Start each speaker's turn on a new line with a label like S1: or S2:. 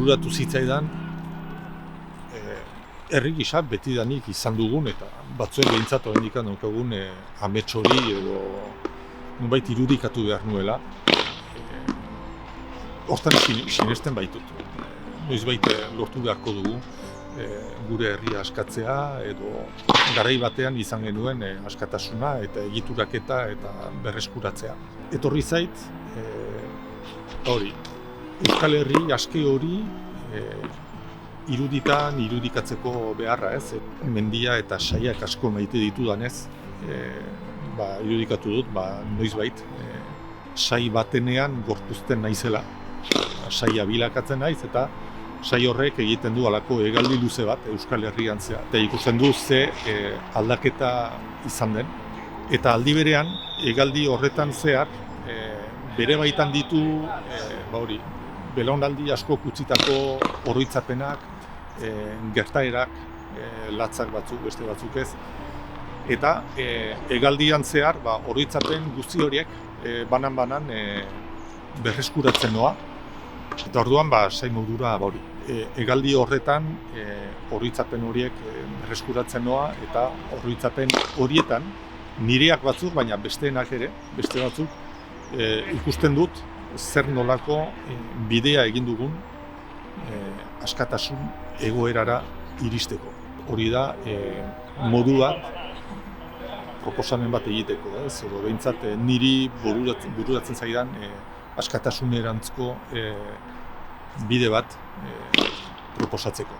S1: bururatu zitzaidan herri gisa betidanik izan dugun eta batzuen behintzat oraindik daukagun amets hori edo nonbait irudikatu behar nuela. Hortan sinesten baitut. Noizbait lortu beharko dugu gure herria askatzea edo garai batean izan genuen askatasuna eta egituraketa eta berreskuratzea. Etorri zait hori, Euskal Herri aske hori irudikatzeko beharra, ez? Mendia eta saiak asko maite ditudanez, irudikatu dut, noizbait sai batenean gorpuzten naizela. Saia bilakatzen naiz eta sai horrek egiten du halako hegaldi luze bat Euskal Herrian zehar. Eta ikusten du ze aldaketa izan den. Eta aldi berean, hegaldi horretan zehar, bere baitan ditu belaunaldi asko utzitako oroitzapenak, gertaerak, latzak batzuk, beste batzuk ez. Eta hegaldian zehar, oroitzapen guzti horiek banan-banan berreskuratzen noa. Eta orduan, sai modura hegaldi horretan oroitzapen horiek berreskuratzen noa eta oroitzapen horietan nireak batzuk, baina besteenak ere, beste batzuk, ikusten dut zer nolako bidea egin dugun askatasun egoerara iristeko. Hori da modu bat proposamen bat egiteko, edo behintzat niri bururatzen zaidan askatasunerantzko bide bat proposatzeko.